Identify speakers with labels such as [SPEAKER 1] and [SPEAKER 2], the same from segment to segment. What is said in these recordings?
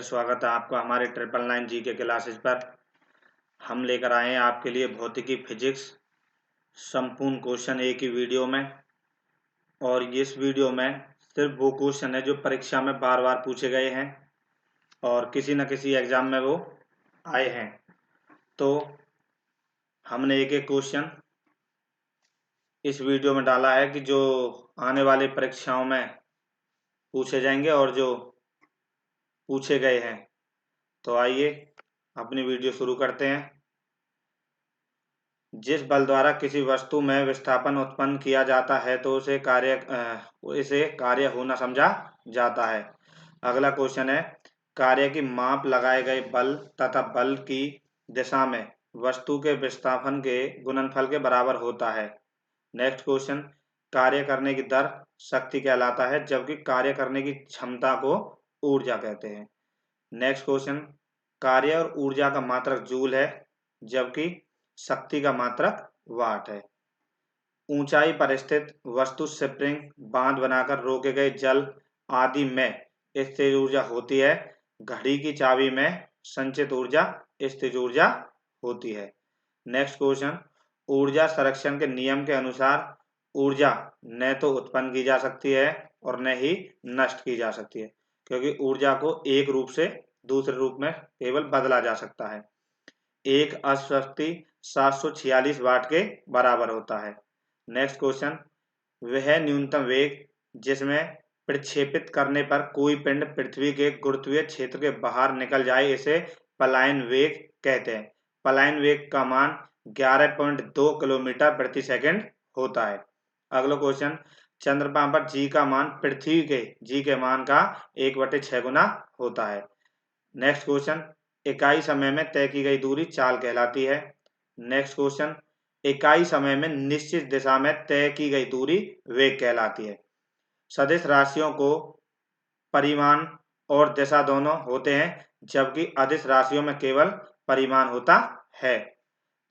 [SPEAKER 1] स्वागत है आपका हमारे 999 जीके क्लासेस पर। हम लेकर आए हैं आपके लिए भौतिकी फिजिक्स संपूर्ण क्वेश्चन एक ही वीडियो में। और इस वीडियो में सिर्फ वो क्वेश्चन है जो परीक्षा में बार बार पूछे गए हैं और किसी न किसी एग्जाम में वो आए हैं। तो हमने एक एक क्वेश्चन इस वीडियो में डाला है कि जो आने वाली परीक्षाओं में पूछे जाएंगे और जो पूछे गए हैं। तो आइए अपनी वीडियो शुरू करते हैं। जिस बल द्वारा किसी वस्तु में विस्थापन उत्पन्न किया जाता है तो इसे कार्य होना समझा जाता है। अगला क्वेश्चन है, कार्य की माप लगाए गए बल तथा बल की दिशा में वस्तु के विस्थापन के गुणनफल के बराबर होता है। नेक्स्ट क्वेश्चन, कार्य करने की दर शक्ति कहलाता है जबकि कार्य करने की क्षमता को ऊर्जा कहते हैं। नेक्स्ट क्वेश्चन, कार्य और ऊर्जा का मात्रक जूल है जबकि शक्ति का मात्रक वाट है। ऊंचाई पर स्थित वस्तु स्प्रिंग बांध बनाकर रोके गए जल आदि में स्थिर ऊर्जा होती है। घड़ी की चाबी में संचित ऊर्जा स्थिर ऊर्जा होती है। नेक्स्ट क्वेश्चन, ऊर्जा संरक्षण के नियम के अनुसार ऊर्जा न तो उत्पन्न की जा सकती है और न ही नष्ट की जा सकती है, क्योंकि ऊर्जा को एक रूप से दूसरे रूप में केवल बदला जा सकता है। एक अश्वशक्ति 746 वाट के बराबर होता है। नेक्स्ट क्वेश्चन, वह न्यूनतम वेग जिसमें प्रक्षेपित करने पर कोई पिंड पृथ्वी के गुरुत्वीय क्षेत्र के बाहर निकल जाए इसे पलायन वेग कहते हैं। पलायन वेग का मान 11.2 किलोमीटर प्रति सेकंड होता है। अगला क्वेश्चन, चंद्रमा पर जी का मान पृथ्वी के जी के मान का 1/6 गुना होता है। नेक्स्ट क्वेश्चन, इकाई समय में तय की गई दूरी चाल कहलाती है। नेक्स्ट क्वेश्चन, इकाई समय में निश्चित दिशा में तय की गई दूरी वेग कहलाती है। सदिश राशियों को परिमाण और दिशा दोनों होते हैं जबकि अदिश राशियों में केवल परिमाण होता है।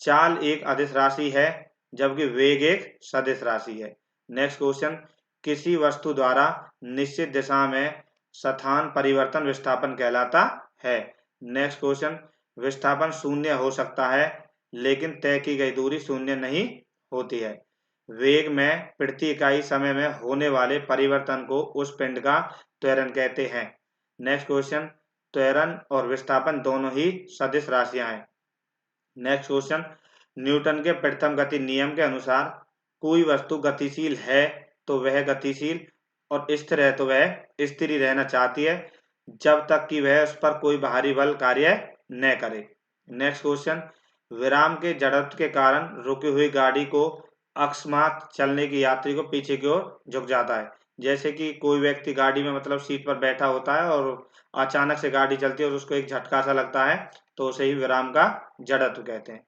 [SPEAKER 1] चाल एक अदिश राशि है जबकि वेग एक सदिश राशि है। नेक्स्ट क्वेश्चन, किसी वस्तु द्वारा निश्चित दिशा में स्थान परिवर्तन विस्थापन कहलाता है। नेक्स्ट क्वेश्चन, विस्थापन शून्य हो सकता है लेकिन तय की गई दूरी शून्य नहीं होती है। वेग में प्रति इकाई समय में होने वाले परिवर्तन को उस पिंड का त्वरण कहते हैं। नेक्स्ट क्वेश्चन, त्वरण और विस्थापन दोनों ही सदिश राशियां हैं। नेक्स्ट क्वेश्चन, न्यूटन के प्रथम गति नियम के अनुसार कोई वस्तु गतिशील है तो वह गतिशील और स्थिर है तो वह स्थिर ही रहना चाहती है जब तक कि वह उस पर कोई बाहरी बल कार्य न करे। नेक्स्ट क्वेश्चन, विराम के जड़त्व के कारण रुकी हुई गाड़ी को अकस्मात चलने की यात्री को पीछे की ओर झुक जाता है। जैसे कि कोई व्यक्ति गाड़ी में मतलब सीट पर बैठा होता है और अचानक से गाड़ी चलती है और उसको एक झटका सा लगता है तो उसे ही विराम का जड़त्व कहते हैं।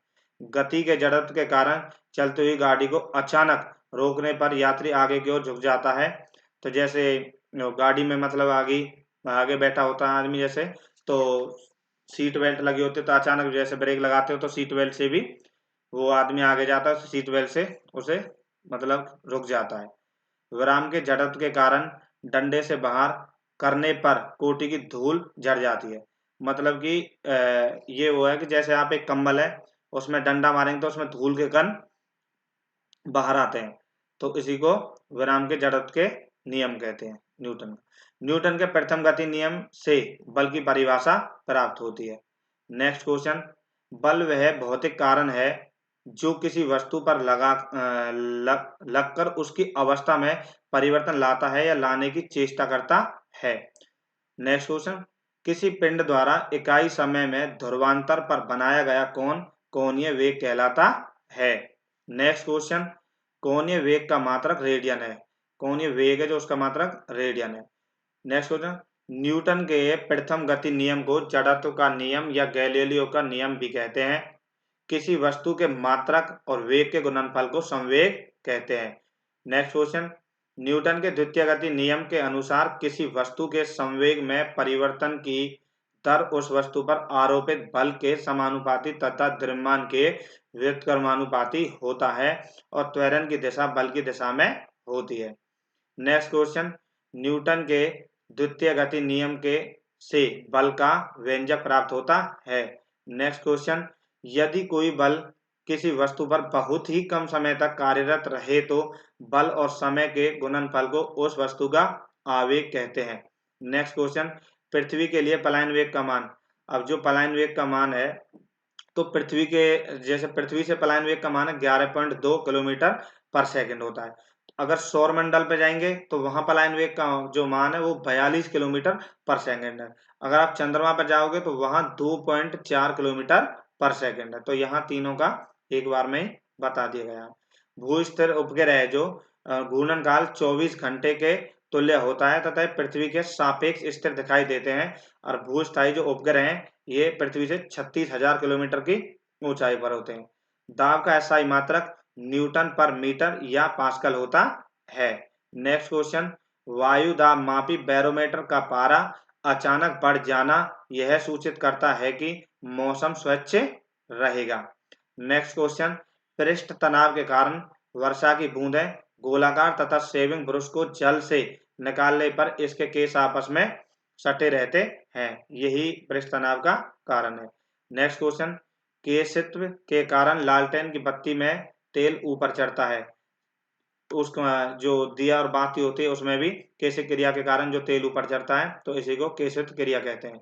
[SPEAKER 1] गति के जड़त्व के कारण चलती हुई गाड़ी को अचानक रोकने पर यात्री आगे की ओर झुक जाता है। तो जैसे गाड़ी में मतलब आगे बैठा होता है आदमी, जैसे तो सीट बेल्ट लगी होती है तो अचानक जैसे ब्रेक लगाते हो तो सीट बेल्ट से भी वो आदमी आगे जाता है, सीट बेल्ट से उसे मतलब रुक जाता है। विराम के जड़त्व के कारण डंडे से बाहर करने पर कोटी की धूल झड़ जाती है। मतलब कि ये वो है कि जैसे आप एक कंबल है उसमें डंडा मारेंगे तो उसमें धूल के कण बाहर आते हैं, तो इसी को विराम के जड़त्व के नियम कहते हैं। न्यूटन के प्रथम गति नियम से बल की परिभाषा प्राप्त होती है। नेक्स्ट क्वेश्चन, बल वह भौतिक कारण है जो किसी वस्तु पर लगकर उसकी अवस्था में परिवर्तन लाता है या लाने की चेष्टा करता है। नेक्स्ट क्वेश्चन, किसी पिंड द्वारा इकाई समय में ध्रुवांतर पर बनाया गया कोण कोणीय वेग कहलाता है। नेक्स्ट क्वेश्चन, कोणीय वेग का मात्रक रेडियन है। कोणीय वेग है जो उसका मात्रक रेडियन है। नेक्स्ट क्वेश्चन, न्यूटन के प्रथम गति नियम को जड़त्व का नियम या गैलीलियो का नियम भी कहते हैं। किसी वस्तु के मात्रक और वेग के गुणनफल को संवेग कहते हैं। नेक्स्ट क्वेश्चन, न्यूटन के द्वितीय गति नियम के अनुसार किसी वस्तु के संवेग में परिवर्तन की दर उस वस्तु पर आरोपित बल के समानुपाती तथा द्रव्यमान के व्युत्क्रमानुपाती होता है और त्वरण की दिशा बल की दिशा में होती है। नेक्स्ट क्वेश्चन, न्यूटन के द्वितीय गति नियम के से बल का व्यंजक प्राप्त होता है। नेक्स्ट क्वेश्चन, यदि कोई बल किसी वस्तु पर बहुत ही कम समय तक कार्यरत रहे तो बल और समय के गुणनफल को उस वस्तु का आवेग कहते हैं। नेक्स्ट क्वेश्चन, पृथ्वी के लिए पलायन वेग का मान। अब जो पलायन वेग का मान है, तो पृथ्वी के जैसे पृथ्वी से पलायन वेग का मान है 11.2 किलोमीटर पर सेकंड होता है। अगर सौर मंडल पे जाएंगे तो वहां पलायन वेग का जो मान है वो 42 किलोमीटर पर सेकंड है। अगर आप चंद्रमा पर जाओगे तो वहां 2.4 किलोमीटर पर सेकंड है। तो यहाँ तीनों का एक बार में ही बता दिया गया है। भू-स्थिर उपग्रह जो घूर्णन काल 24 घंटे के तुल्य होता है तथा पृथ्वी के सापेक्ष स्थिर दिखाई देते हैं। और भूस्थायी जो उपग्रह हैं ये पृथ्वी से 36,000 किलोमीटर की ऊंचाई पर होते हैं। दाब का एसआई मात्रक न्यूटन पर मीटर या पास्कल होता है। नेक्स्ट क्वेश्चन, वायु दाब मापी बैरोमीटर का पारा अचानक बढ़ जाना यह सूचित करता है कि मौसम स्वच्छ रहेगा। नेक्स्ट क्वेश्चन, पृष्ठ तनाव के कारण वर्षा की बूंदें गोलाकार तथा शेविंग ब्रश को जल से निकालने पर इसके केस आपस में सटे रहते हैं। यही पृष्ठ तनाव का कारण है। नेक्स्ट क्वेश्चन, केशित्व के कारण लालटेन की बत्ती में तेल ऊपर चढ़ता है। उसका जो दिया और बाती होती है उसमें भी केशित क्रिया के कारण जो तेल ऊपर चढ़ता है, तो इसी को केशित क्रिया कहते हैं।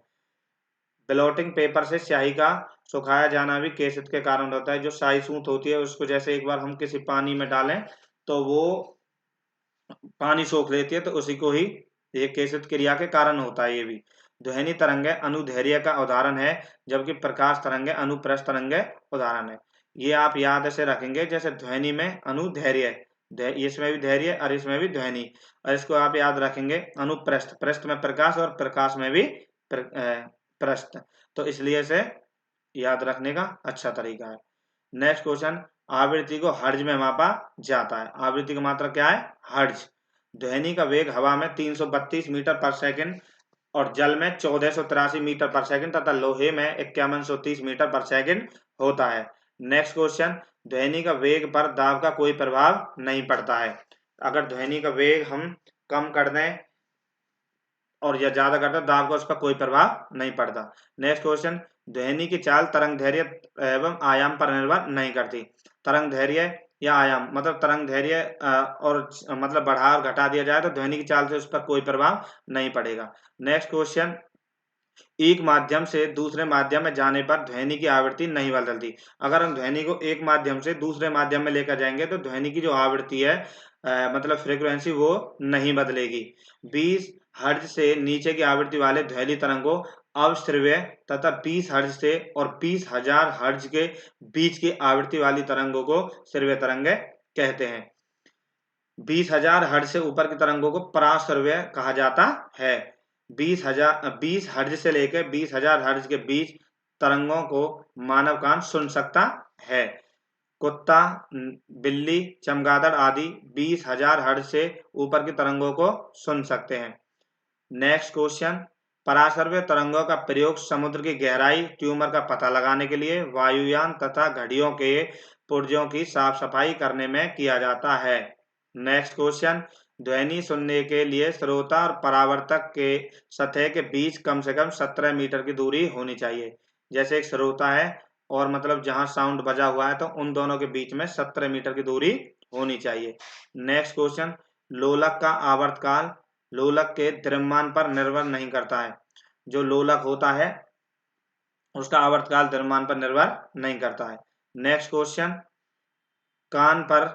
[SPEAKER 1] ब्लॉटिंग पेपर से स्याही का सुखाया जाना भी केशित के कारण होता है। जो स्याही सूत होती है उसको जैसे एक बार हम किसी पानी में डालें तो वो पानी सोख लेती है, तो उसी को ही ये केशित क्रिया के कारण होता है। ये भी ध्वनि तरंगे अनुदैर्घ्य का उदाहरण है, जबकि प्रकाश तरंगे अनुप्रस्थ तरंगे उदाहरण है। ये आप याद से रखेंगे, जैसे ध्वनि में अनुदैर्घ्य, इसमें भी धैर्य और इसमें भी ध्वनि, और इसको आप याद रखेंगे अनुप्रस्थ, प्रस्थ में प्रकाश और प्रकाश में भी प्रस्थ, तो इसलिए इसे याद रखने का अच्छा तरीका है। नेक्स्ट क्वेश्चन, आवृत्ति को हर्ज में मापा जाता है। आवृत्ति का मात्रा क्या है? हर्ज। ध्वनि का वेग हवा में 332 मीटर पर सेकंड और जल में 1483 मीटर पर सेकंड तथा लोहे में 5130 मीटर पर सेकंड होता है। नेक्स्ट क्वेश्चन, ध्वनि का वेग पर दाब का कोई प्रभाव नहीं पड़ता है। अगर ध्वनि का वेग हम कम कर दें और या ज्यादा करता है, दाब का उस पर कोई प्रभाव नहीं पड़ता। नेक्स्ट क्वेश्चन, ध्वनि की चाल तरंग धैर्य एवं आयाम पर निर्भर नहीं करती। तरंग धैर्य या आयाम मतलब तरंग धैर्य और मतलब बढ़ा और घटा दिया जाए तो ध्वनि की चाल से उस पर कोई प्रभाव नहीं पड़ेगा। नेक्स्ट क्वेश्चन, एक माध्यम से दूसरे माध्यम में जाने पर ध्वनि की आवृत्ति नहीं बदलती। अगर हम ध्वनि को एक माध्यम से दूसरे माध्यम में लेकर जाएंगे तो ध्वनि की जो आवृत्ति है मतलब फ्रीक्वेंसी वो नहीं बदलेगी। 20 हर्ट्ज से नीचे की आवृत्ति वाले ध्वनि तरंगों अवश्रव्य तथा 20 हर्ट्ज से और 20,000 हर्ट्ज के बीच की आवृत्ति वाली तरंगों को श्रव्य तरंगे कहते हैं। 20,000 हर्ट्ज से ऊपर की तरंगों को पराश्रव्य कहा जाता है। 20 हर्ट्ज से लेकर 20,000 हर्ट्ज के बीच तरंगों को मानव कान सुन सकता है। कुत्ता, बिल्ली, चमगादड़ आदि 20,000 हर्ट्ज से ऊपर की तरंगों को सुन सकते हैं। नेक्स्ट क्वेश्चन, पराश्रव्य तरंगों का प्रयोग समुद्र की गहराई, ट्यूमर का पता लगाने के लिए, वायुयान तथा घड़ियों के पुर्जों की साफ सफाई करने में किया जाता है। नेक्स्ट क्वेश्चन, ध्वनि सुनने के लिए श्रोता और परावर्तक के सतह के बीच कम से कम 17 मीटर की दूरी होनी चाहिए। जैसे एक श्रोता है और मतलब जहां साउंड बजा हुआ है तो उन दोनों के बीच में 17 मीटर की दूरी होनी चाहिए। नेक्स्ट क्वेश्चन, लोलक का आवर्तकाल लोलक के द्रव्यमान पर निर्भर नहीं करता है। जो लोलक होता है उसका आवर्तकाल द्रव्यमान पर निर्भर नहीं करता है। नेक्स्ट क्वेश्चन, कान पर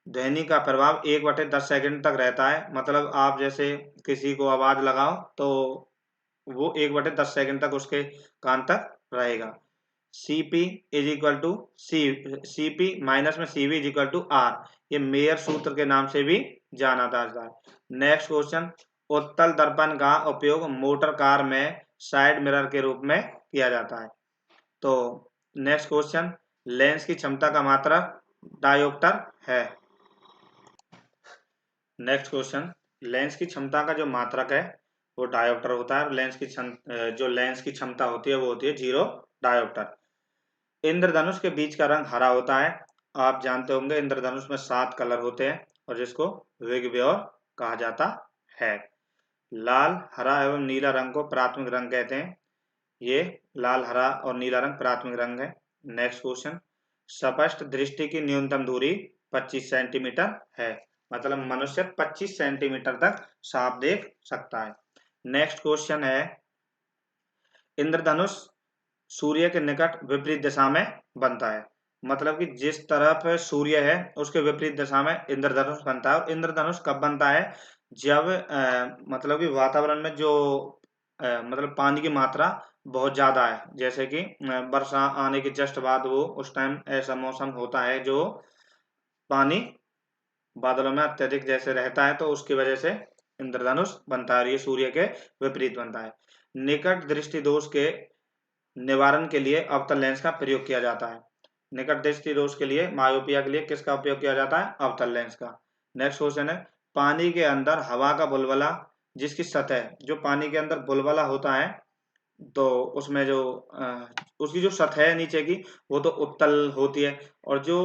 [SPEAKER 1] ध्वनि का प्रभाव 1/10 सेकंड तक रहता है। मतलब आप जैसे किसी को आवाज लगाओ तो वो 1/10 सेकंड तक उसके कान तक रहेगा। Cp is equal to Cp minus में Cv is equal to R, ये मेयर सूत्र के नाम से भी जाना जाता है। नेक्स्ट क्वेश्चन, उत्तल दर्पण का उपयोग मोटर कार में साइड मिरर के रूप में किया जाता है। तो नेक्स्ट क्वेश्चन, लेंस की क्षमता का मात्रक डायोप्टर है। नेक्स्ट क्वेश्चन, लेंस की क्षमता का जो मात्रक है वो डायोप्टर होता है। लेंस की जो लेंस की क्षमता होती है वो होती है 0 डायोप्टर। इंद्रधनुष के बीच का रंग हरा होता है। आप जानते होंगे इंद्रधनुष में 7 कलर होते हैं और जिसको विगव्योर कहा जाता है। लाल, हरा एवं नीला रंग को प्राथमिक रंग कहते हैं। ये लाल, हरा और नीला रंग प्राथमिक रंग है। नेक्स्ट क्वेश्चन, स्पष्ट दृष्टि की न्यूनतम दूरी 25 सेंटीमीटर है, मतलब मनुष्य 25 सेंटीमीटर तक साफ देख सकता है। नेक्स्ट क्वेश्चन है, इंद्रधनुष सूर्य के निकट विपरीत दिशा में बनता है, मतलब कि जिस तरफ सूर्य है उसके विपरीत दिशा में इंद्रधनुष बनता है। और इंद्रधनुष कब बनता है, जब मतलब कि वातावरण में जो मतलब पानी की मात्रा बहुत ज्यादा है, जैसे कि वर्षा आने के जस्ट बाद वो उस टाइम ऐसा मौसम होता है जो पानी बादलों में अत्यधिक जैसे रहता है, तो उसकी वजह से इंद्रधनुष बनता है और ये सूर्य के विपरीत बनता है। निकट दृष्टि दोष के निवारण के लिए अवतल लेंस का प्रयोग किया जाता है। निकट दृष्टि दोष के लिए, मायोपिया के लिए किसका उपयोग किया जाता है, अवतल लेंस का। नेक्स्ट क्वेश्चन है, पानी के अंदर हवा का बुलबुला जिसकी सतह, जो पानी के अंदर बुलबुला होता है तो उसमें जो उसकी जो सतह है नीचे की वो तो उत्तल होती है, और जो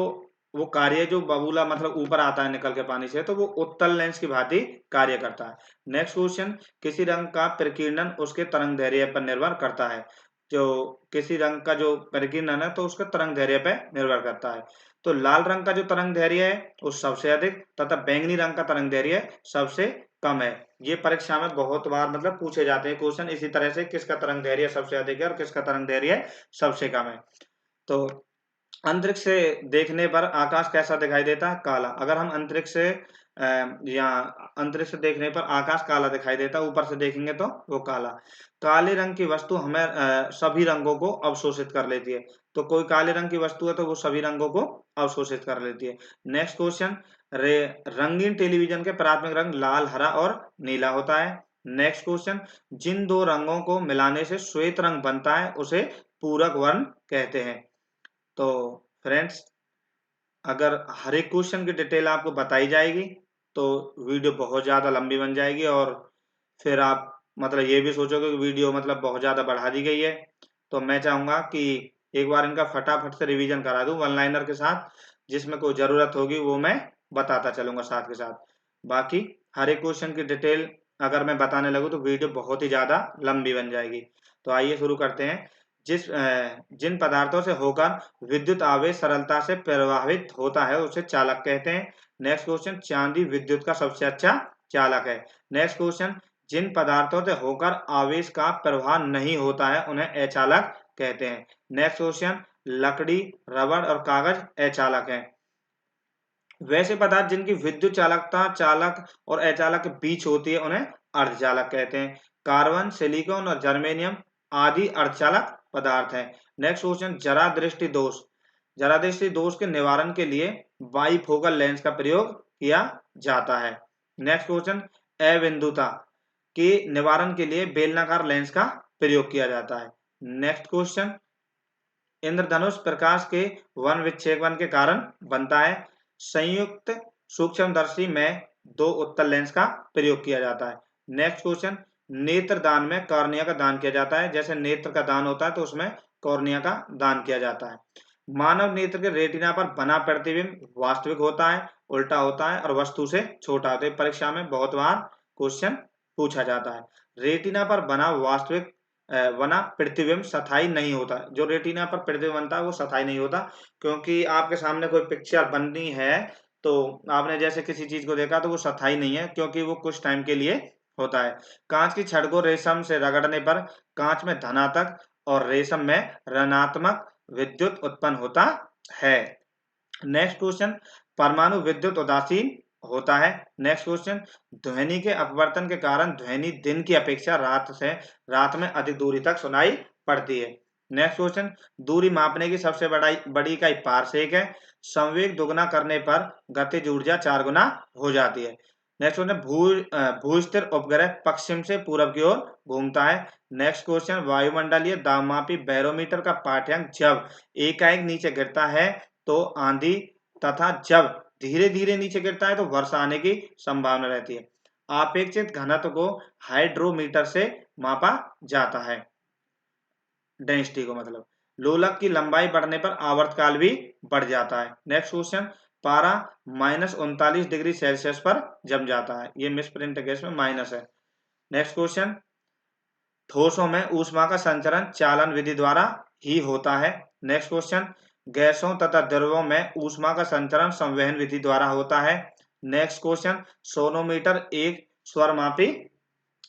[SPEAKER 1] वो कार्य जो बबूला मतलब ऊपर आता है निकल के पानी से, तो वो उत्तल लेंस की भांति कार्य करता है। नेक्स्ट क्वेश्चन, किसी रंग का प्रकीर्णन उसके तरंग दैर्ध्य पर निर्भर करता है। जो किसी रंग का जो प्रकीर्णन है तो उसका तरंग दैर्ध्य पे निर्भर करता है। तो लाल रंग का जो तरंग दैर्ध्य है वो सबसे अधिक, तथा बैंगनी रंग का तरंग दैर्ध्य सबसे कम है। ये परीक्षा में बहुत बार मतलब पूछे जाते हैं क्वेश्चन इसी तरह से, किसका तरंग दैर्ध्य सबसे अधिक है और किसका तरंग दैर्ध्य सबसे कम है। तो अंतरिक्ष से देखने पर आकाश कैसा दिखाई देता है, काला। अगर हम अंतरिक्ष से या अंतरिक्ष से देखने पर आकाश काला दिखाई देता है, ऊपर से देखेंगे तो वो काला। काले रंग की वस्तु हमें सभी रंगों को अवशोषित कर लेती है, तो कोई काले रंग की वस्तु है तो वो सभी रंगों को अवशोषित कर लेती है। नेक्स्ट क्वेश्चन, रंगीन टेलीविजन के प्राथमिक रंग लाल, हरा और नीला होता है। नेक्स्ट क्वेश्चन, जिन दो रंगों को मिलाने से श्वेत रंग बनता है उसे पूरक वर्ण कहते हैं। तो फ्रेंड्स, अगर हर एक क्वेश्चन की डिटेल आपको बताई जाएगी तो वीडियो बहुत ज़्यादा लंबी बन जाएगी, और फिर आप मतलब ये भी सोचोगे कि वीडियो मतलब बहुत ज़्यादा बढ़ा दी गई है। तो मैं चाहूँगा कि एक बार इनका फटाफट से रिवीजन करा दूँ वन लाइनर के साथ, जिसमें कोई ज़रूरत होगी वो मैं बताता चलूँगा साथ के साथ। बाकी हर एक क्वेश्चन की डिटेल अगर मैं बताने लगूँ तो वीडियो बहुत ही ज़्यादा लंबी बन जाएगी। तो आइए शुरू करते हैं। जिन पदार्थों से होकर विद्युत आवेश सरलता से प्रवाहित होता है उसे चालक कहते हैं। नेक्स्ट क्वेश्चन, चांदी विद्युत का सबसे अच्छा चालक है। नेक्स्ट क्वेश्चन, जिन पदार्थों से होकर आवेश का प्रवाह नहीं होता है उन्हें अचालक कहते हैं। नेक्स्ट क्वेश्चन, लकड़ी, रबड़ और कागज अचालक हैं। वैसे पदार्थ जिनकी विद्युत चालकता चालक और अचालक के बीच होती है उन्हें अर्धचालक कहते हैं। कार्बन, सिलिकॉन और जर्मेनियम आदि अर्धचालक पदार्थ हैं। नेक्स्ट क्वेश्चन, जरा दृष्टि दोष। जरा दृष्टि दोष के निवारण के लिए बाइफोकल लेंस का प्रयोग किया जाता है। नेक्स्ट क्वेश्चन, अबिंदुता के निवारण के लिए बेलनाकार लेंस का प्रयोग किया जाता है। नेक्स्ट क्वेश्चन, इंद्रधनुष प्रकाश के वन विक्षेपण के कारण बनता है। संयुक्त सूक्ष्मदर्शी में दो उत्तल लेंस का प्रयोग किया जाता है। नेक्स्ट क्वेश्चन, नेत्र दान में कॉर्निया का दान किया जाता है। जैसे नेत्र का दान होता है तो उसमें कॉर्निया का दान किया जाता है। मानव नेत्र के रेटिना पर बना प्रतिबिंब वास्तविक होता है, उल्टा होता है और वस्तु से छोटा होता है। परीक्षा में बहुत बार क्वेश्चन पूछा जाता है। रेटिना पर बना प्रतिबिंब स्थायी नहीं होता। जो रेटिना पर प्रतिबिंब बनता है वो स्थायी नहीं होता, क्योंकि आपके सामने कोई पिक्चर बननी है तो आपने जैसे किसी चीज को देखा तो वो स्थायी नहीं है, क्योंकि वो कुछ टाइम के लिए होता है। कांच की छड़ को रेशम से रगड़ने पर कांच में धनात्मक और रेशम में ऋणात्मक विद्युत उत्पन्न होता है। नेक्स्ट क्वेश्चन, परमाणु विद्युत उदासीन होता है। नेक्स्ट क्वेश्चन, ध्वनि के अपवर्तन के कारण ध्वनि दिन की अपेक्षा रात में अधिक दूरी तक सुनाई पड़ती है। नेक्स्ट क्वेश्चन, दूरी मापने की सबसे बड़ी इकाई पारसेक है। संवेग दुगना करने पर गतिज ऊर्जा 4 गुना हो जाती है। नेक्स्ट क्वेश्चन, भूस्थिर उपग्रह पश्चिम से पूरब की ओर घूमता है। नेक्स्ट क्वेश्चन, वायुमंडलीय दाबमापी बैरोमीटर का पाठ्यांक जब एकाएक नीचे गिरता है तो आंधी, तथा जब धीरे धीरे नीचे गिरता है तो वर्षा आने की संभावना रहती है। अपेक्षित घनत्व को हाइड्रोमीटर से मापा जाता है, डेंसिटी को मतलब। लोलक की लंबाई बढ़ने पर आवर्तकाल भी बढ़ जाता है। नेक्स्ट क्वेश्चन, पारा -39 डिग्री सेल्सियस पर जम जाता है। ये मिस प्रिंट है, इसमें माइनस है। नेक्स्ट क्वेश्चन, ठोसों में ऊष्मा का संचरण चालन विधि द्वारा ही होता है। नेक्स्ट क्वेश्चन, गैसों तथा द्रवों में ऊष्मा का संचरण संवहन विधि द्वारा होता है। नेक्स्ट क्वेश्चन, सोनोमीटर एक स्वरमापी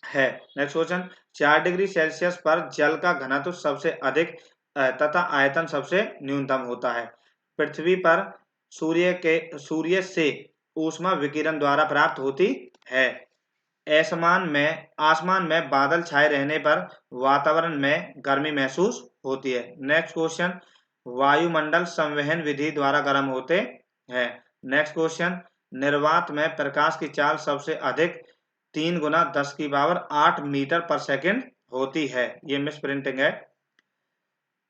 [SPEAKER 1] है। नेक्स्ट क्वेश्चन, 4 डिग्री सेल्सियस पर जल का घनत्व सबसे अधिक तथा आयतन सबसे न्यूनतम होता है। पृथ्वी पर सूर्य से ऊष्मा विकिरण द्वारा प्राप्त होती है। आसमान में बादल छाए रहने पर वातावरण में गर्मी महसूस होती है। नेक्स्ट क्वेश्चन, वायुमंडल संवहन विधि द्वारा गर्म होते हैं। नेक्स्ट क्वेश्चन, निर्वात में प्रकाश की चाल सबसे अधिक 3 गुना 10 की पावर 8 मीटर पर सेकंड होती है। ये मिस प्रिंटिंग है।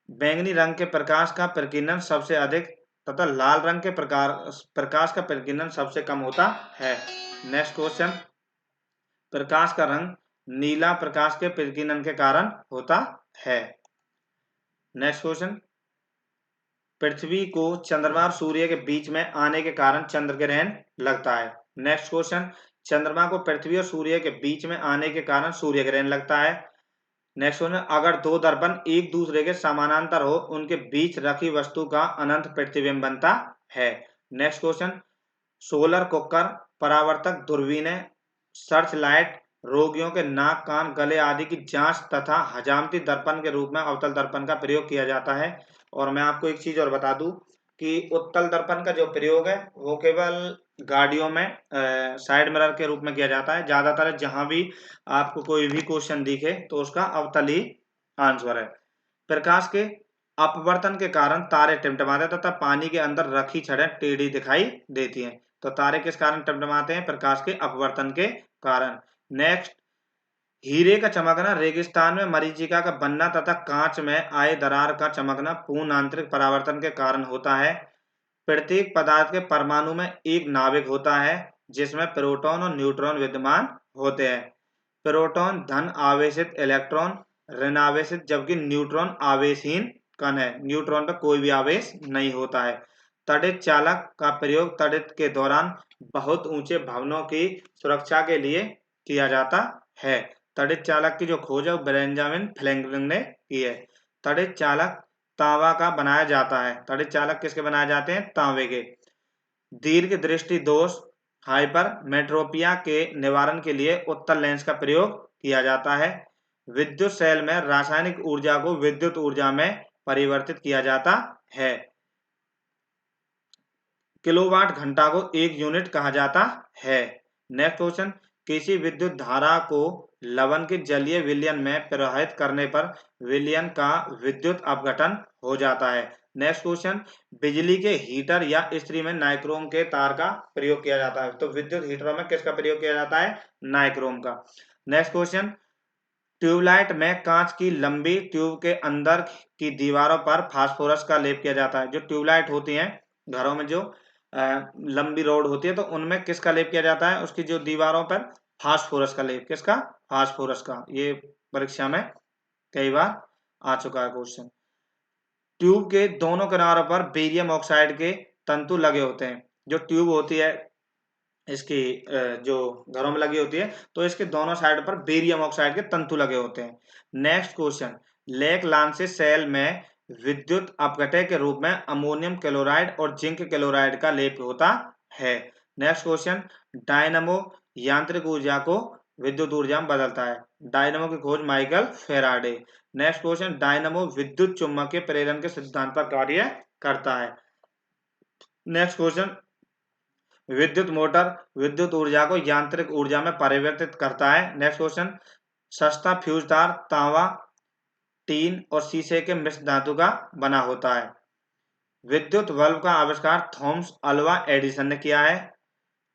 [SPEAKER 1] बैंगनी रंग के प्रकाश का प्रकीर्णन सबसे अधिक तथा लाल रंग के प्रकाश का प्रकीर्णन सबसे कम होता है। नेक्स्ट क्वेश्चन, प्रकाश का रंग नीला प्रकाश के प्रकीर्णन के कारण होता है। नेक्स्ट क्वेश्चन, पृथ्वी को चंद्रमा और सूर्य के बीच में आने के कारण चंद्र ग्रहण लगता है। नेक्स्ट क्वेश्चन, चंद्रमा को पृथ्वी और सूर्य के बीच में आने के कारण सूर्य ग्रहण लगता है। नेक्स्ट क्वेश्चन, अगर दो दर्पण एक दूसरे के समानांतर हो, उनके बीच रखी वस्तु का अनंत प्रतिबिंब बनता है। नेक्स्ट क्वेश्चन, सोलर कुकर, परावर्तक दूरबीनें, सर्च लाइट, रोगियों के नाक कान गले आदि की जांच तथा हजामती दर्पण के रूप में अवतल दर्पण का प्रयोग किया जाता है। और मैं आपको एक चीज और बता दूं कि उत्तल दर्पण का जो प्रयोग है वो केवल गाड़ियों में साइड मिरर के रूप में किया जाता है। ज्यादातर जहां भी आपको कोई भी क्वेश्चन दिखे तो उसका अवतल ही आंसर है। प्रकाश के अपवर्तन के कारण तारे टिमटिमाते तथा पानी के अंदर रखी छड़ें टेढ़ी दिखाई देती हैं। तो तारे किस कारण टिमटिमाते हैं? प्रकाश के अपवर्तन के कारण। नेक्स्ट, हीरे का चमकना, रेगिस्तान में मरीचिका का बनना तथा कांच में आए दरार का चमकना पूर्ण आंतरिक परावर्तन के कारण होता है। प्रत्येक पदार्थ के परमाणु में एक नाभिक होता है जिसमें प्रोटॉन और न्यूट्रॉन विद्यमान होते हैं। प्रोटॉन धन आवेशित इलेक्ट्रॉन, ऋण आवेशित, जबकि न्यूट्रॉन आवेशहीन कण है। न्यूट्रॉन पर कोई भी आवेश नहीं होता है। तड़ित चालक का प्रयोग तड़ित के दौरान बहुत ऊंचे भवनों की सुरक्षा के लिए किया जाता है। तड़ित चालक की जो खोज है वो बेंजामिन फ्रैंकलिन ने की है। तड़ित चालक तांबा का बनाया जाता है। तड़ित चालक किसके बनाए जाते हैं? तांबे के। दीर्घ दृष्टि दोष हाइपरमेट्रोपिया के निवारण के लिए उत्तल लेंस का प्रयोग किया जाता है। विद्युत सेल में रासायनिक ऊर्जा को विद्युत ऊर्जा में परिवर्तित किया जाता है। किलोवाट घंटा को एक यूनिट कहा जाता है। नेक्स्ट क्वेश्चन, किसी विद्युत धारा को लवण के जलीय विलयन में प्रवाहित करने पर विलयन का विद्युत अपघटन हो जाता है। नेक्स्ट क्वेश्चन, बिजली के हीटर या इस्त्री में नाइक्रोम के तार का प्रयोग किया जाता है। तो विद्युत हीटरों में किसका प्रयोग किया जाता है? नाइक्रोम का। नेक्स्ट क्वेश्चन, ट्यूबलाइट में कांच की लंबी ट्यूब के अंदर की दीवारों पर फास्फोरस का लेप किया जाता है। जो ट्यूबलाइट होती है घरों में, जो लंबी रोड होती है, तो उनमें किसका लेप किया जाता है? उसकी जो दीवारों पर फास्फोरस का लेप। किसका? फास्फोरस का। ये परीक्षा में कई बार आ चुका है क्वेश्चन। ट्यूब के दोनों किनारों पर बेरियम ऑक्साइड के तंतु लगे होते हैं। जो ट्यूब होती है इसकी जो घरों में लगी होती है, तो इसके दोनों साइड पर बेरियम ऑक्साइड के तंतु लगे होते हैं। नेक्स्ट क्वेश्चन, लेक लांसिस सेल में विद्युत अपघटय के रूप में अमोनियम क्लोराइड और जिंक क्लोराइड का लेप होता है। नेक्स्ट क्वेश्चन, डायनमो यांत्रिक ऊर्जा को विद्युत ऊर्जा में बदलता है। डायनमो की खोज Michael Faraday. Next question, dynamo विद्युत चुम्बकीय प्रेरण के सिद्धांत पर कार्य करता है। नेक्स्ट क्वेश्चन, विद्युत मोटर विद्युत ऊर्जा को यांत्रिक ऊर्जा में परिवर्तित करता है। नेक्स्ट क्वेश्चन, सस्ता फ्यूज तार तांबा, टीन और शीशे के मिश्र धातु का बना होता है। विद्युत बल्ब का आविष्कार थॉमस अल्वा एडिसन ने किया है।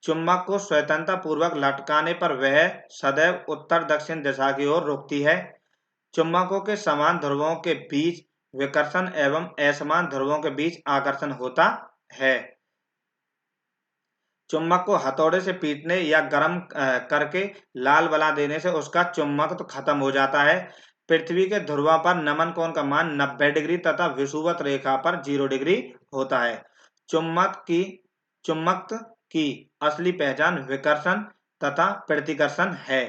[SPEAKER 1] चुंबक को स्वतंत्रता पूर्वक लटकाने पर वह सदैव उत्तर दक्षिण दिशा की ओर रुकती है। चुंबकों के समान ध्रुवों के बीच विकर्षण एवं असमान ध्रुवों के बीच आकर्षण होता है। चुम्बक को हथौड़े से पीटने या गर्म करके लाल बना देने से उसका चुम्बक तो खत्म हो जाता है। पृथ्वी के ध्रुवों पर नमन कोण का मान 90 डिग्री तथा विषुवत रेखा पर 0 डिग्री होता है। चुम्बक की असली पहचान विकर्षण तथा प्रतिकर्षण है।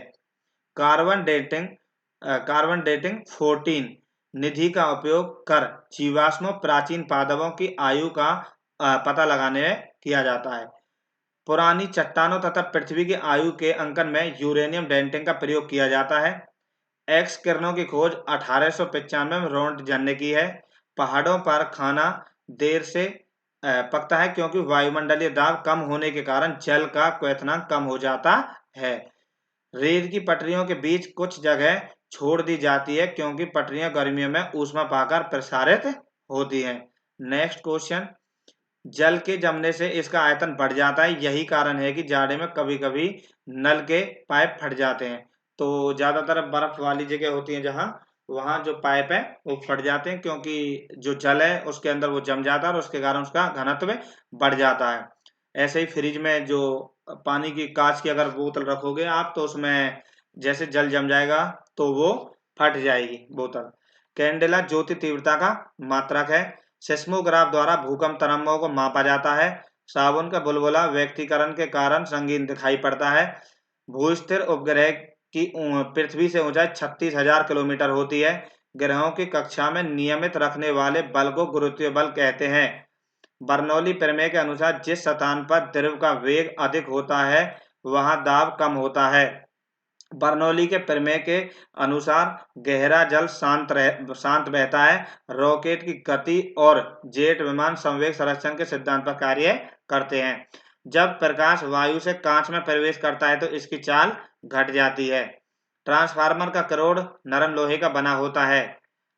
[SPEAKER 1] कार्बन डेटिंग 14 निधि का उपयोग कर जीवाश्म प्राचीन पादपों की आयु का पता लगाने में किया जाता है। पुरानी चट्टानों तथा पृथ्वी की आयु के अंकन में यूरेनियम डेटिंग का प्रयोग किया जाता है। एक्स किरणों की खोज 1895 में रॉबर्ट जन ने की है। पहाड़ों पर खाना देर से पकता है क्योंकि वायुमंडलीय दाब कम होने के कारण जल का क्वथनांक कम हो जाता है। रेल की पटरियों के बीच कुछ जगह छोड़ दी जाती है क्योंकि पटरियां गर्मियों में ऊष्मा पाकर प्रसारित होती हैं। नेक्स्ट क्वेश्चन, जल के जमने से इसका आयतन बढ़ जाता है, यही कारण है कि जाड़े में कभी-कभी नल के पाइप फट जाते हैं। तो ज्यादातर बर्फ वाली जगह होती है जहां, वहां जो पाइप है वो फट जाते हैं क्योंकि जो जल है उसके अंदर वो जम जाता है और उसके कारण उसका घनत्व बढ़ जाता है। ऐसे ही फ्रिज में जो पानी की कांच की अगर बोतल रखोगे आप तो उसमें जैसे जल जम जाएगा तो वो फट जाएगी बोतल। कैंडेला ज्योति तीव्रता का मात्रक है। सेस्मोग्राफ द्वारा भूकंप तरंगों को मापा जाता है। साबुन का बुलबुला व्यक्तिकरण के कारण संगीन दिखाई पड़ता है। भूस्थिर उपग्रह की पृथ्वी से ऊंचाई 36,000 किलोमीटर होती है। ग्रहों की कक्षा में नियमित रखने वाले बल को गुरुत्वीय बल कहते हैं। बर्नौली प्रमेय के अनुसार जिस स्थान पर द्रव का वेग अधिक होता है वहां दाब कम होता है। बर्नौली के प्रमेय के अनुसार गहरा जल शांत बहता है। रॉकेट की गति और जेट विमान संवेग संरक्षण के सिद्धांत पर कार्य करते हैं। जब प्रकाश वायु से कांच में प्रवेश करता है तो इसकी चाल घट जाती है। ट्रांसफार्मर का करोड़ नरम लोहे का बना होता है।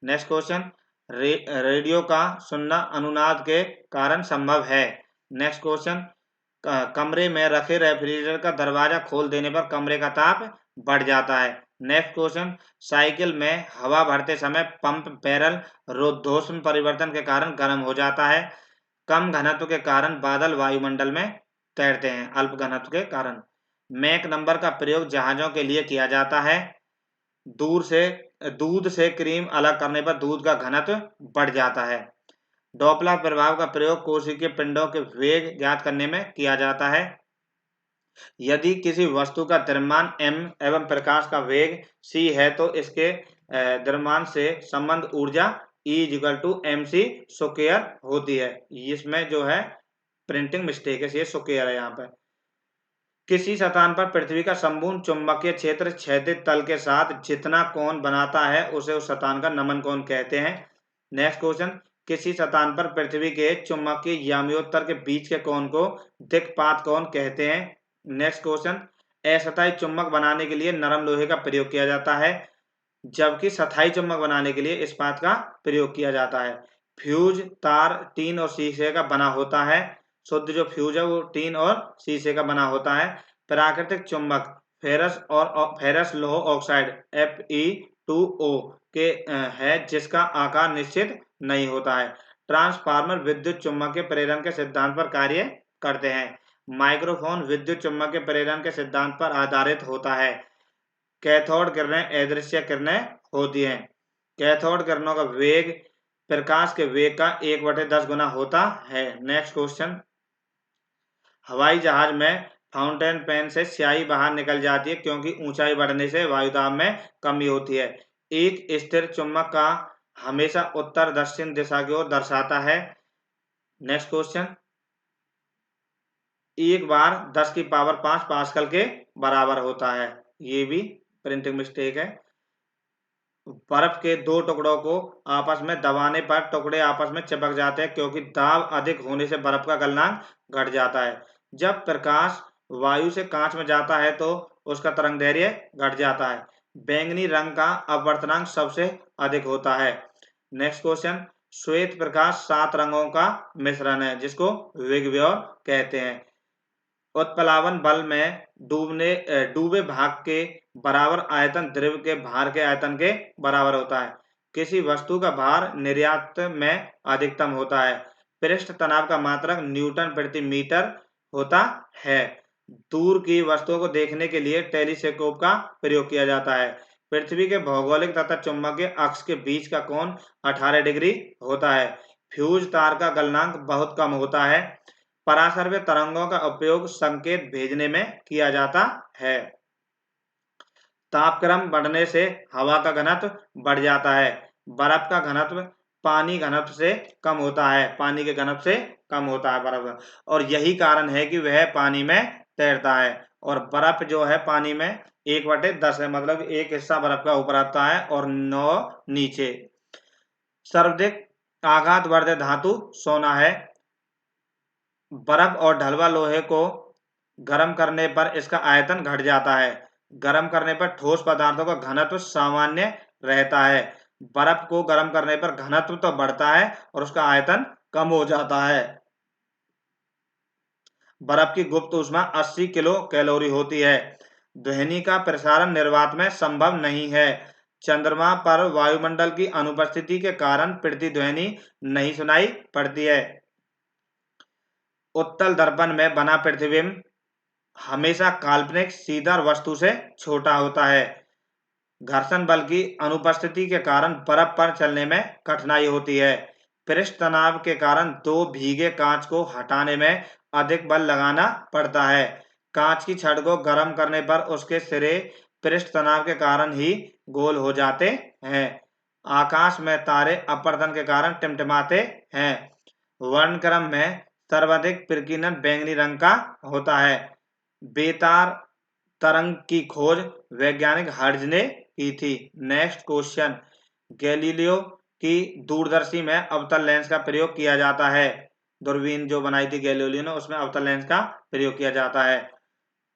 [SPEAKER 1] नेक्स्ट क्वेश्चन, रेडियो का सुनना अनुनाद के कारण संभव है। नेक्स्ट क्वेश्चन, कमरे में रखे रेफ्रिजरेटर का दरवाजा खोल देने पर कमरे का ताप बढ़ जाता है। नेक्स्ट क्वेश्चन, साइकिल में हवा भरते समय पंप बैरल रुद्धोष्म परिवर्तन के कारण गर्म हो जाता है। कम घनत्व के कारण बादल वायुमंडल में तैरते हैं, अल्प घनत्व के कारण। मैक नंबर का प्रयोग जहाजों के लिए किया जाता है। दूध से क्रीम अलग करने पर दूध का घनत्व बढ़ जाता है। डॉपलर प्रभाव का प्रयोग कोशिकीय पिंडों के वेग ज्ञात करने में किया जाता है। यदि किसी वस्तु का द्रव्यमान m एवं प्रकाश का वेग c है तो इसके द्रव्यमान से संबंध ऊर्जा E=mc स्क्वायर होती है। इसमें जो है प्रिंटिंग मिस्टेक है, ये स्क्वायर है यहाँ पर। किसी स्थान पर पृथ्वी का संपूर्ण चुंबकीय क्षेत्र क्षैतिज तल के साथ जितना कोण बनाता है उसे उस स्थान का नमन कोण कहते हैं। नेक्स्ट क्वेश्चन, किसी स्थान पर पृथ्वी के चुंबकीय याम्योत्तर के बीच के कोण को दिक्पात कोण कहते हैं। नेक्स्ट क्वेश्चन, अस्थायी चुंबक बनाने के लिए नरम लोहे का प्रयोग किया जाता है जबकि स्थायी चुंबक बनाने के लिए इस्पात का प्रयोग किया जाता है। फ्यूज तार टीन और शीशे का बना होता है। शुद्ध जो फ्यूज है वो टीन और शीशे का बना होता है। प्राकृतिक चुंबक फेरस लौह ऑक्साइड Fe2O के है जिसका आकार निश्चित नहीं होता है। ट्रांसफार्मर विद्युत चुम्बकीय प्रेरण के सिद्धांत पर कार्य करते हैं। माइक्रोफोन विद्युत चुम्बकीय प्रेरण के सिद्धांत पर आधारित होता है। कैथोड किरणें अदृश्य किरणें होती हैं। कैथोड किरणों का वेग प्रकाश के वेग का 1/10 गुना होता है। नेक्स्ट क्वेश्चन, हवाई जहाज में फाउंटेन पेन से स्याही बाहर निकल जाती है क्योंकि ऊंचाई बढ़ने से वायुदाब में कमी होती है। एक स्थिर चुंबक का हमेशा उत्तर दक्षिण दिशा की ओर दर्शाता है। नेक्स्ट क्वेश्चन, 1 × 10⁵ पास्कल के बराबर होता है। ये भी प्रिंटिंग मिस्टेक है। बर्फ के दो टुकड़ों को आपस में दबाने पर टुकड़े आपस में चिपक जाते हैं क्योंकि दाब अधिक होने से बर्फ का गलनांक घट जाता है। जब प्रकाश वायु से कांच में जाता है तो उसका तरंगदैर्घ्य घट जाता है। बैंगनी रंग का अपवर्तनांक सबसे अधिक होता है। नेक्स्ट क्वेश्चन, श्वेत प्रकाश 7 रंगों का मिश्रण है जिसको विगव्योर कहते हैं। उत्प्लावन बल में डूबे भाग के बराबर आयतन द्रव के भार के आयतन के बराबर होता है। किसी वस्तु का भार निर्यात में अधिकतम होता है। पृष्ठ तनाव का मात्रक न्यूटन प्रति मीटर होता है। दूर की वस्तुओं को देखने के लिए टेलीस्कोप का प्रयोग किया जाता है। पृथ्वी के भौगोलिक तथा चुंबकीय अक्ष के बीच का कोण 18 डिग्री होता है। फ्यूज तार का गलनांक बहुत कम होता है। पराश्रव्य तरंगों का उपयोग संकेत भेजने में किया जाता है। तापक्रम बढ़ने से हवा का घनत्व बढ़ जाता है। बर्फ का घनत्व पानी घनत्व से कम होता है, पानी के घनत्व से कम होता है बर्फ, और यही कारण है कि वह पानी में तैरता है। और बर्फ जो है पानी में 1/10 है, मतलब एक हिस्सा बर्फ का ऊपर आता है और 9 नीचे। सर्वाधिक आघातवर्धक धातु सोना है। बर्फ और ढलुआ लोहे को गर्म करने पर इसका आयतन घट जाता है। गर्म करने पर ठोस पदार्थों का घनत्व सामान्य रहता है। बर्फ को गर्म करने पर घनत्व तो बढ़ता है और उसका आयतन कम हो जाता है। बर्फ की गुप्त ऊष्मा 80 किलो कैलोरी होती है। ध्वनि का प्रसारण निर्वात में संभव नहीं है। चंद्रमा पर वायुमंडल की अनुपस्थिति के कारण पृथ्वी ध्वनि नहीं सुनाई पड़ती है। उत्तल दर्पण में बना प्रतिबिंब हमेशा काल्पनिक सीधा वस्तु से छोटा होता है। घर्षण बल की अनुपस्थिति के कारण बर्फ पर चलने में कठिनाई होती है। पृष्ठ तनाव के कारण दो भीगे कांच को हटाने में अधिक बल लगाना पड़ता है। कांच की छड़ को गर्म करने पर उसके सिरे पृष्ठ तनाव के कारण ही गोल हो जाते हैं। आकाश में तारे अपवर्तन के कारण टिमटिमाते हैं। वर्णक्रम में सर्वाधिक प्रकीर्णन बैंगनी रंग का होता है। बेतार तरंग की खोज वैज्ञानिक हर्ट्ज ने की थी। नेक्स्ट क्वेश्चन, गैलीलियो की दूरदर्शी में अवतल लेंस का प्रयोग किया जाता है। दूरबीन जो बनाई थी गैलीलियो ने, उसमें अवतल लेंस का प्रयोग किया जाता है।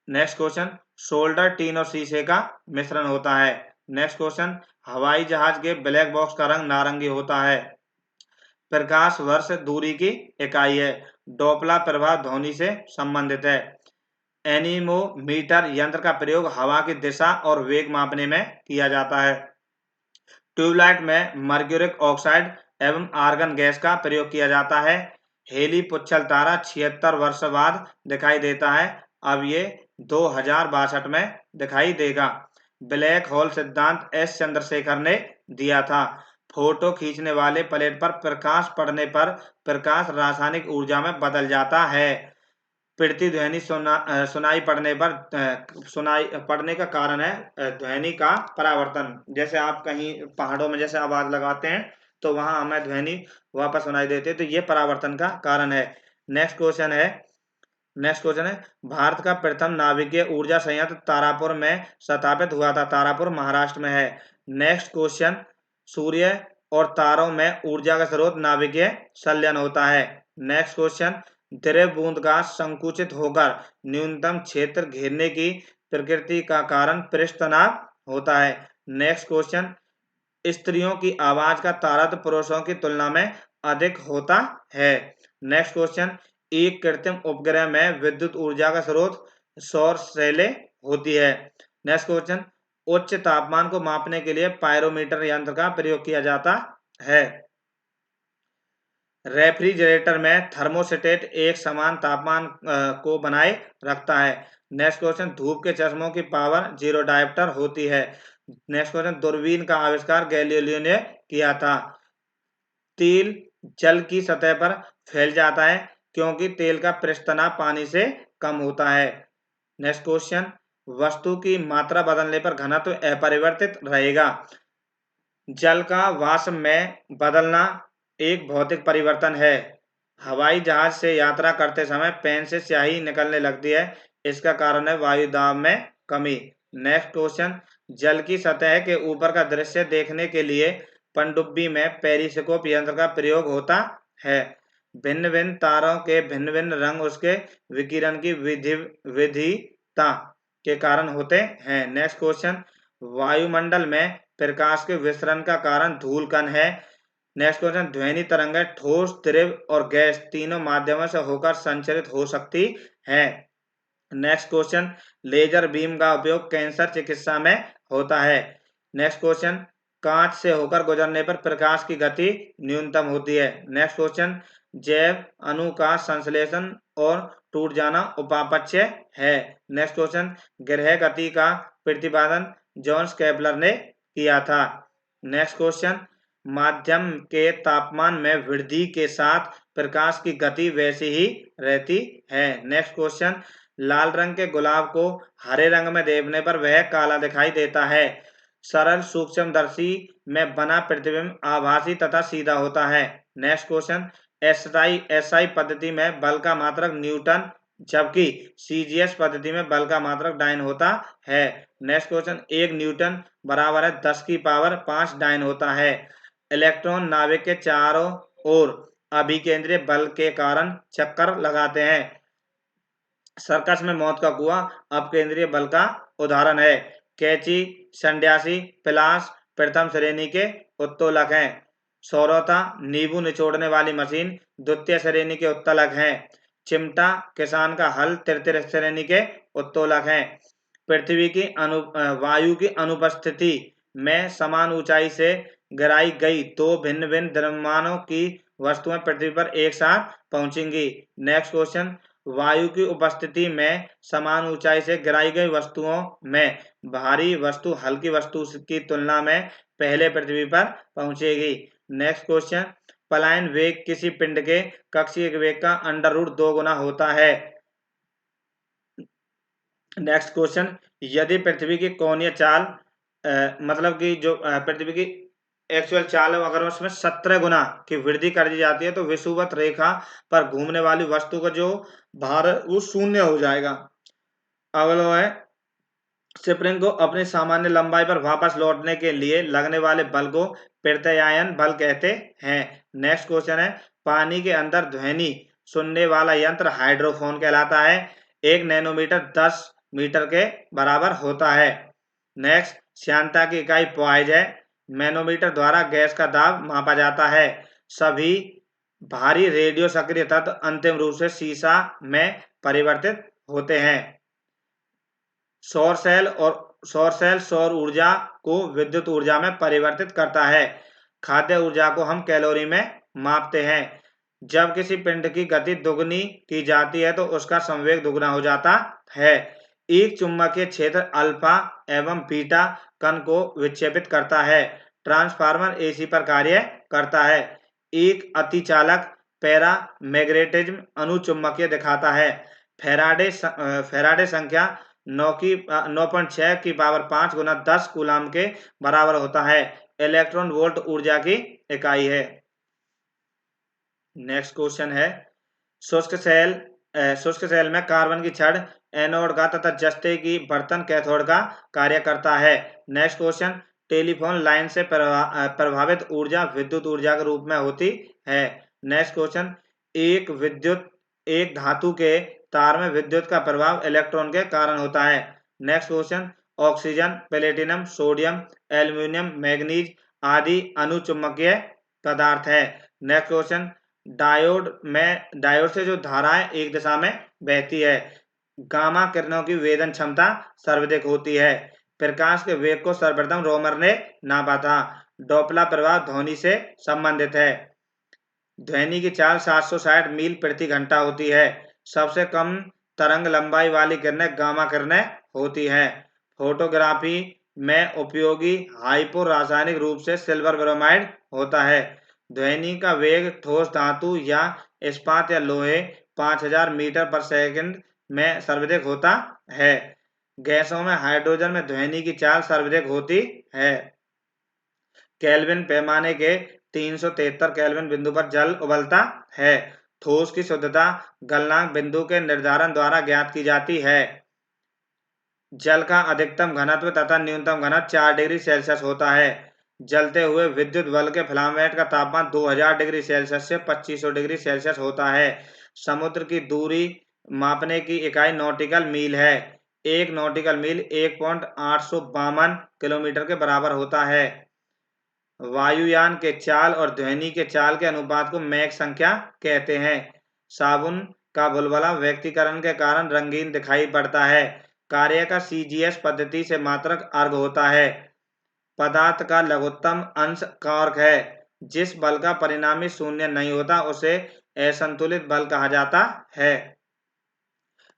[SPEAKER 1] नेक्स्ट क्वेश्चन, सोल्डर टीन और शीशे का मिश्रण होता है। नेक्स्ट क्वेश्चन, हवाई जहाज के ब्लैक बॉक्स का रंग नारंगी होता है। प्रकाश वर्ष दूरी की इकाई है। डोपला प्रभाव ध्वनि से संबंधित है। एनीमोमीटर यंत्र का प्रयोग हवा की दिशा और वेग मापने में किया जाता है। ट्यूबलाइट में मर्क्यूरिक ऑक्साइड एवं आर्गन गैस का प्रयोग किया जाता है। हेली पुच्छल तारा 76 वर्ष बाद दिखाई देता है। अब ये 2062 में दिखाई देगा। ब्लैक होल सिद्धांत एस चंद्रशेखर ने दिया था। फोटो खींचने वाले प्लेट पर प्रकाश पड़ने पर प्रकाश रासायनिक ऊर्जा में बदल जाता है। पृथ्वी ध्वनि सुनाई पड़ने पर सुनाई पड़ने का कारण है ध्वनि का परावर्तन। जैसे आप कहीं पहाड़ों में जैसे आवाज लगाते हैं तो वहां हमें ध्वनि वापस सुनाई देती है, तो ये परावर्तन का कारण है। नेक्स्ट क्वेश्चन है भारत का प्रथम नाभिकीय ऊर्जा संयंत्र तारापुर में स्थापित हुआ था। तारापुर महाराष्ट्र में है। नेक्स्ट क्वेश्चन, सूर्य और तारों में ऊर्जा का स्रोत नाभिकीय संलयन होता है। नेक्स्ट क्वेश्चन, द्रव बूंद का संकुचित होकर न्यूनतम क्षेत्र घेरने की प्रकृति का कारण पृष्ठ तनाव होता है। नेक्स्ट क्वेश्चन, स्त्रियों की आवाज का तारतम्य पुरुषों की तुलना में अधिक होता है। नेक्स्ट क्वेश्चन, एक कृत्रिम उपग्रह में विद्युत ऊर्जा का स्रोत सौर सेलें होती है। नेक्स्ट क्वेश्चन, उच्च तापमान को मापने के लिए पायरोमीटर यंत्र का प्रयोग किया जाता है। रेफ्रिजरेटर में थर्मोस्टेट एक समान तापमान को बनाए रखता है। नेक्स्ट क्वेश्चन, धूप के चश्मों की पावर 0 डायोप्टर होती है। नेक्स्ट क्वेश्चन, दूरबीन का आविष्कार गैलीलियो ने किया था। तेल जल की सतह पर फैल जाता है क्योंकि तेल का पृष्ठ तनाव पानी से कम होता है। नेक्स्ट क्वेश्चन, वस्तु की मात्रा बदलने पर घनत्व अपरिवर्तित रहेगा। जल का वाष्प में बदलना एक भौतिक परिवर्तन है। हवाई जहाज से यात्रा करते समय पेन से स्याही निकलने लगती है। इसका कारण है वायु दाब में कमी। नेक्स्ट क्वेश्चन, जल की सतह के ऊपर का दृश्य देखने के लिए पनडुब्बी में पेरिस्कोप यंत्र का प्रयोग होता है। भिन्न भिन्न तारों के भिन्न भिन्न रंग उसके विकिरण की विविधता के कारण होते हैं। नेक्स्ट क्वेश्चन, वायुमंडल में प्रकाश के विसरण का कारण धूल कण है। नेक्स्ट क्वेश्चन, ध्वनि तरंगें ठोस, द्रव और गैस तीनों माध्यमों से होकर संचरित हो सकती है। नेक्स्ट क्वेश्चन, लेजर बीम का उपयोग कैंसर चिकित्सा में होता है। नेक्स्ट क्वेश्चन, कांच से होकर गुजरने पर प्रकाश की गति न्यूनतम होती है। नेक्स्ट क्वेश्चन, जैव अणु का संश्लेषण और टूट जाना उपापचय है। नेक्स्ट क्वेश्चन, ग्रह गति का प्रतिपादन जॉन्स केपलर ने किया था। नेक्स्ट क्वेश्चन, माध्यम के तापमान में वृद्धि के साथ प्रकाश की गति वैसी ही रहती है। नेक्स्ट क्वेश्चन, लाल रंग के गुलाब को हरे रंग में देखने पर वह काला दिखाई देता है। सरल सूक्ष्मदर्शी में बना प्रतिबिंब आभासी तथा सीधा होता है। नेक्स्ट क्वेश्चन, एसआई पद्धति में बल का मात्रक न्यूटन जबकि सीजीएस पद्धति में बल का मात्रक डाइन होता है। नेक्स्ट क्वेश्चन, 1 न्यूटन बराबर है 10 की पावर 5 डाइन होता है। इलेक्ट्रॉन नाभिक के चारों ओर अभिकेंद्रीय बल के कारण चक्कर लगाते हैं। सर्कस में मौत का कुआं अपकेंद्रीय बल का उदाहरण है। कैंची, संन्यासी, पिलास प्रथम श्रेणी के उत्तोलक हैं। सौरता, नींबू निचोड़ने वाली मशीन द्वितीय श्रेणी के उत्तोलक हैं। चिमटा, किसान का हल तृतीय श्रेणी के उत्तोलक हैं। पृथ्वी की वायु की अनुपस्थिति में समान ऊंचाई से गिराई गई दो भिन्न भिन्न द्रव्यमानों की वस्तुएं पृथ्वी पर एक साथ पहुंचेंगी। नेक्स्ट क्वेश्चन, वायु की उपस्थिति में समान ऊंचाई से गिराई गई वस्तुओं में भारी वस्तु हल्की वस्तु की तुलना में पहले पृथ्वी पर पहुंचेगी। नेक्स्ट क्वेश्चन, पलायन वेग किसी पिंड के कक्षीय वेग का √2 गुना होता है। नेक्स्ट क्वेश्चन, यदि पृथ्वी की कोणीय चाल मतलब कि जो पृथ्वी की एक्चुअल चाल अगर उसमें 17 गुना की वृद्धि कर दी जाती है तो विषुवत रेखा पर घूमने वाली वस्तु का जो भार है वो शून्य हो जाएगा। अगला है, स्प्रिंग को अपनी सामान्य लंबाई पर वापस लौटने के लिए लगने वाले बल को प्रत्यायन बल कहते हैं। नेक्स्ट क्वेश्चन है, पानी के अंदर ध्वनि सुनने वाला यंत्र हाइड्रोफोन कहलाता है। 1 नैनोमीटर 10 मीटर के बराबर होता है। नेक्स्ट, श्यानता की इकाई पॉइज है। मैनोमीटर द्वारा गैस का दाब मापा जाता है। सभी भारी रेडियो सक्रिय तत्व अंतिम रूप से सीसा में परिवर्तित होते हैं। सौर सेल सौर ऊर्जा को विद्युत ऊर्जा में परिवर्तित करता है। खाद्य ऊर्जा को हम कैलोरी में मापते हैं। जब किसी पिंड की गति दुगनी की जाती है तो उसका संवेग दुगना हो जाता है। एक चुंबकीय क्षेत्र अल्फा एवं बीटा कण को विक्षेपित करता है। ट्रांसफार्मर एसी पर कार्य करता है। एक अतिचालक पैरामैग्नेटिज्म अनुचुंबकीय दिखाता है। फैराडे संख्या 9.6 की पावर 5 गुना 10 कूलाम के बराबर होता है। इलेक्ट्रॉन वोल्ट ऊर्जा की इकाई है। नेक्स्ट क्वेश्चन है, शुष्क सेल में कार्बन की छड़ एनोड का तथा जस्ते की बर्तन कैथोड का कार्य करता है। नेक्स्ट क्वेश्चन, टेलीफोन लाइन से प्रभावित ऊर्जा विद्युत ऊर्जा के रूप में होती है। नेक्स्ट क्वेश्चन, एक धातु के तार में विद्युत का प्रभाव इलेक्ट्रॉन के कारण होता है। Next question, oxygen, platinum, sodium, aluminium, manganese आदि अनुचुंबकीय पदार्थ है। नेक्स्ट क्वेश्चन, डायोड से जो धाराएं एक दिशा में बहती है। गामा किरणों की वेदन क्षमता सर्वाधिक होती है। प्रकाश के वेग को सर्वप्रथम रोमर ने नापा था। डॉपलर प्रभाव ध्वनि से संबंधित है। ध्वनि की चाल 760 मील प्रति घंटा होती है। सबसे कम तरंग लंबाई वाली किरणें गामा किरणें होती हैं। फोटोग्राफी में उपयोगी हाइपो रासायनिक रूप से सिल्वर ब्रोमाइड होता है। ध्वनि का वेग ठोस धातु या इस्पात या लोहे 5000 मीटर पर सेकंड में सर्वाधिक होता है। गैसों में हाइड्रोजन में ध्वनि की चाल सर्वाधिक होती है। केल्विन पैमाने के 373 केल्विन बिंदु पर जल उबलता है। ठोस की शुद्धता गलनांक बिंदु के निर्धारण द्वारा ज्ञात की जाती है। जल का अधिकतम घनत्व तथा न्यूनतम घनत्व 4 डिग्री सेल्सियस होता है। जलते हुए विद्युत बल्ब के फिलामेंट का तापमान 2000 डिग्री सेल्सियस से 2500 डिग्री सेल्सियस होता है। समुद्र की दूरी मापने की इकाई नॉटिकल मील है। 1 नॉटिकल मील 1.852 किलोमीटर के बराबर होता है। वायुयान के चाल और ध्वनि के चाल के अनुपात को मैक संख्या कहते हैं। साबुन का बुलबुला व्यक्तिकरण के कारण रंगीन दिखाई पड़ता है। कार्य का सीजीएस पद्धति से मात्रक अर्घ होता है। पदार्थ का लघुत्तम अंश कॉर्क है। जिस बल का परिणामी शून्य नहीं होता उसे असंतुलित बल कहा जाता है।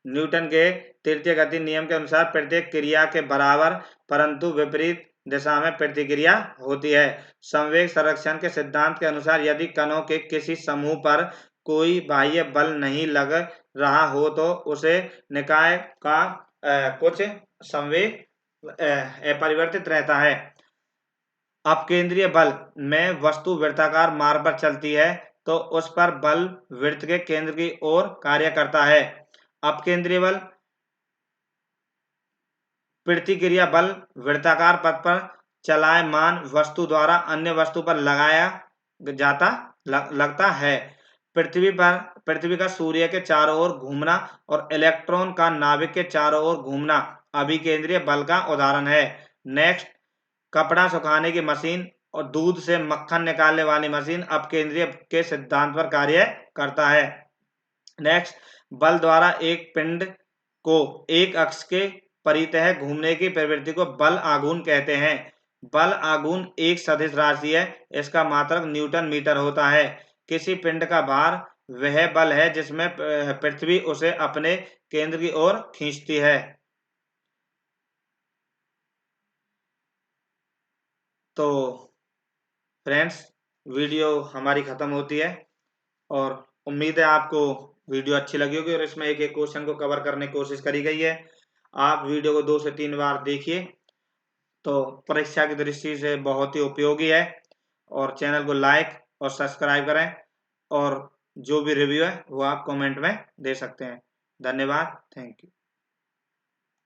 [SPEAKER 1] न्यूटन के तृतीय गति नियम के अनुसार प्रत्येक क्रिया के बराबर परंतु विपरीत दिशा में प्रतिक्रिया होती है। संवेग संरक्षण के सिद्धांत के अनुसार यदि कणों के किसी समूह पर कोई बाह्य बल नहीं लग रहा हो तो उसे निकाय का कुछ संवेग अपरिवर्तित रहता है। अपकेंद्रीय बल में वस्तु वृत्ताकार मार्ग पर चलती है तो उस पर बल वृत्त के केंद्र की ओर कार्य करता है। अपकेंद्रीय बल प्रतिक्रिया बल वृत्ताकार पथ पर चलायमान वस्तु द्वारा अन्य वस्तु पर लगाया लगता है। पृथ्वी का सूर्य के चारों ओर घूमना और इलेक्ट्रॉन का नाभिक के चारों ओर घूमना अभिकेंद्रीय बल का उदाहरण है। नेक्स्ट, कपड़ा सुखाने की मशीन और दूध से मक्खन निकालने वाली मशीन अपकेंद्रीय के सिद्धांत पर कार्य करता है। नेक्स्ट, बल द्वारा एक पिंड को एक अक्ष के परितः घूमने की प्रवृत्ति को बल आघूर्ण कहते हैं। बल आघूर्ण एक सदिश राशि है, इसका मात्रक न्यूटन मीटर होता है। किसी पिंड का भार वह बल है जिसमें पृथ्वी उसे अपने केंद्र की ओर खींचती है। तो फ्रेंड्स, वीडियो हमारी खत्म होती है और उम्मीद है आपको वीडियो अच्छी लगी होगी और इसमें एक एक क्वेश्चन को कवर करने की कोशिश करी गई है। आप वीडियो को 2 से 3 बार देखिए तो परीक्षा की दृष्टि से बहुत ही उपयोगी है। और चैनल को लाइक और सब्सक्राइब करें और जो भी रिव्यू है वो आप कमेंट में दे सकते हैं। धन्यवाद, थैंक यू।